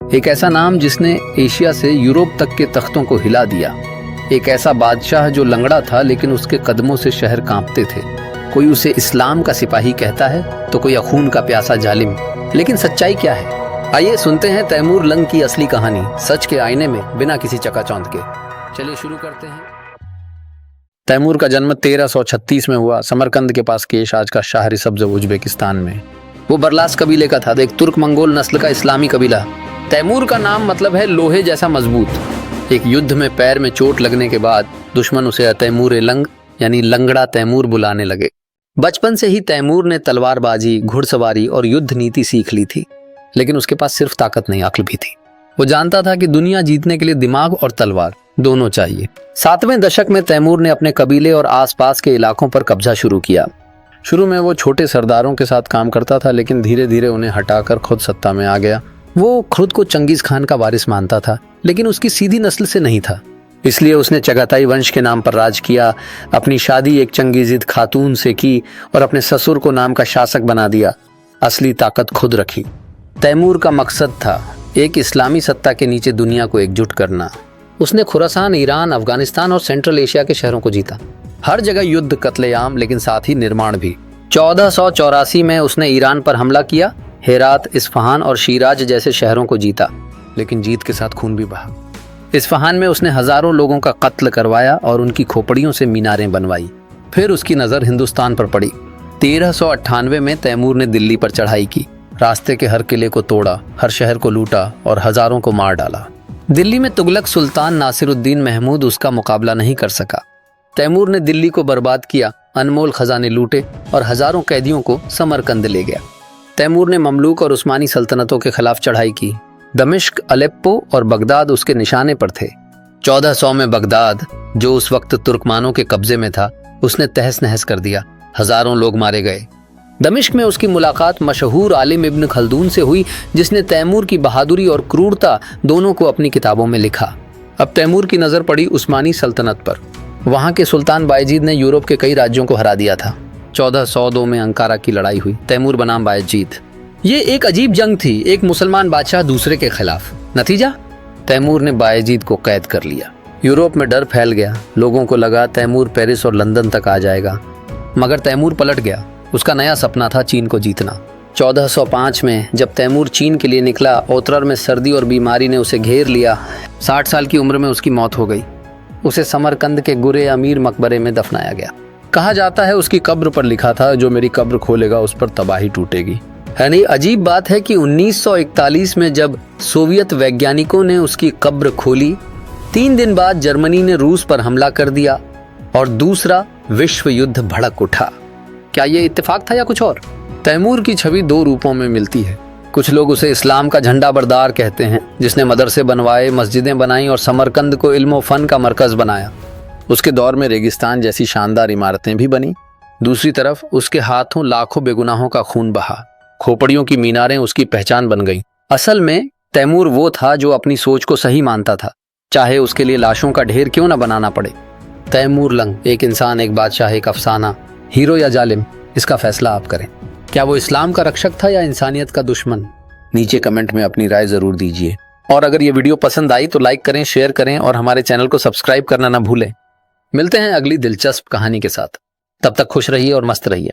एक ऐसा नाम जिसने एशिया से यूरोप तक के तख्तों को हिला दिया। एक ऐसा बादशाह जो लंगड़ा था लेकिन उसके कदमों से शहर कांपते थे। कोई उसे इस्लाम का सिपाही कहता है तो कोई खून का प्यासा जालिम। लेकिन सच्चाई क्या है? आइए सुनते हैं तैमूर लंग की असली कहानी, सच के आईने में, बिना किसी चकाचौंध के। चलिए शुरू करते हैं। तैमूर का जन्म 1336 में हुआ, समरकंद के पास केश, आज का शाहरी सब्ज उज्बेकिस्तान में। वो बरलास कबीले का था, एक तुर्क मंगोल नस्ल का इस्लामी कबीला। तैमूर का नाम मतलब है लोहे जैसा मजबूत। एक युद्ध में पैर में चोट लगने के बाद दुश्मन उसे तैमूर लंग यानी लंगड़ा तैमूर बुलाने लगे। बचपन से ही तैमूर ने तलवारबाजी, घुड़सवारी और युद्ध नीति सीख ली थी, लेकिन उसके पास सिर्फ ताकत नहीं, अक्ल भी थी। वो जानता था कि दुनिया जीतने के लिए दिमाग और तलवार दोनों चाहिए। 7वें दशक में तैमूर ने अपने कबीले और आसपास के इलाकों पर कब्जा शुरू किया। शुरू में वो छोटे सरदारों के साथ काम करता था, लेकिन धीरे धीरे उन्हें हटाकर खुद सत्ता में आ गया। वो खुद को चंगेज खान का वारिस मानता था, लेकिन उसकी सीधी नस्ल से नहीं था। इसलिए उसने चगाताई वंश के नाम पर राज किया, अपनी शादी एक चंगेजिद खातून से की और अपने ससुर को नाम का शासक बना दिया। असली ताकत खुद रखी। तैमूर का मकसद था एक इस्लामी सत्ता के नीचे दुनिया को एकजुट करना। उसने खुरासान, ईरान, अफगानिस्तान और सेंट्रल एशिया के शहरों को जीता। हर जगह युद्ध, कत्लेआम, लेकिन साथ ही निर्माण भी। 1484 में उसने ईरान पर हमला किया, हेरात, इस्फहान और शिराज जैसे शहरों को जीता, लेकिन जीत के साथ खून भी बहा। इस्फहान में उसने हजारों लोगों का कत्ल करवाया और उनकी खोपड़ियों से मीनारें बनवाई। फिर उसकी नज़र हिंदुस्तान पर पड़ी। 1398 में तैमूर ने दिल्ली पर चढ़ाई की, रास्ते के हर किले को तोड़ा, हर शहर को लूटा और हजारों को मार डाला। दिल्ली में तुगलक सुल्तान नासिरुद्दीन महमूद उसका मुकाबला नहीं कर सका। तैमूर ने दिल्ली को बर्बाद किया, अनमोल खजाने लूटे और हजारों कैदियों को समरकंद ले गया। तैमूर ने ममलूक और उस्मानी सल्तनतों के खिलाफ चढ़ाई की। दमिश्क, अलेप्पो और बगदाद उसके निशाने पर थे। 1400 में बगदाद, जो उस वक्त तुर्कमानों के कब्जे में था, उसने तहस नहस कर दिया। हजारों लोग मारे गए। दमिश्क में उसकी मुलाकात मशहूर आलिम इब्न खल्दून से हुई, जिसने तैमूर की बहादुरी और क्रूरता दोनों को अपनी किताबों में लिखा। अब तैमूर की नज़र पड़ी उस्मानी सल्तनत पर। वहाँ के सुल्तान बायजीद ने यूरोप के कई राज्यों को हरा दिया था। 1402 में अंकारा की लड़ाई हुई, तैमूर बना बायजीद। ये एक अजीब जंग थी, एक मुसलमान बादशाह दूसरे के खिलाफ। नतीजा, तैमूर ने बायजीद को कैद कर लिया। यूरोप में डर फैल गया। लोगों को लगा तैमूर पेरिस और लंदन तक आ जाएगा, मगर तैमूर पलट गया। उसका नया सपना था चीन को जीतना। 1405 में जब तैमूर चीन के लिए निकला, ओतरर में सर्दी और बीमारी ने उसे घेर लिया। 60 साल की उम्र में उसकी मौत हो गई। उसे समरकंद के गुरे अमीर मकबरे में दफनाया गया। कहा जाता है उसकी कब्र पर लिखा था, जो मेरी कब्र खोलेगा उस पर तबाही टूटेगी। यानी अजीब बात है कि 1941 में जब सोवियत वैज्ञानिकों ने उसकी कब्र खोली, 3 दिन बाद जर्मनी ने रूस पर हमला कर दिया और दूसरा विश्व युद्ध भड़क उठा। क्या ये इत्तेफाक था या कुछ और? तैमूर की छवि 2 रूपों में मिलती है। कुछ लोग उसे इस्लाम का झंडा बरदार कहते हैं, जिसने मदरसे बनवाए, मस्जिदें बनाई और समरकंद को इल्म फन का मरकज बनाया। उसके दौर में रेगिस्तान जैसी शानदार इमारतें भी बनी। दूसरी तरफ उसके हाथों लाखों बेगुनाहों का खून बहा। खोपड़ियों की मीनारें उसकी पहचान बन गईं। असल में तैमूर वो था जो अपनी सोच को सही मानता था, चाहे उसके लिए लाशों का ढेर क्यों न बनाना पड़े। तैमूर लंग, एक इंसान, एक बादशाह, एक अफसाना, हीरो या जालिम, इसका फैसला आप करें। क्या वो इस्लाम का रक्षक था या इंसानियत का दुश्मन? नीचे कमेंट में अपनी राय जरूर दीजिए। और अगर ये वीडियो पसंद आई तो लाइक करें, शेयर करें और हमारे चैनल को सब्सक्राइब करना ना भूलें। मिलते हैं अगली दिलचस्प कहानी के साथ। तब तक खुश रहिए और मस्त रहिए।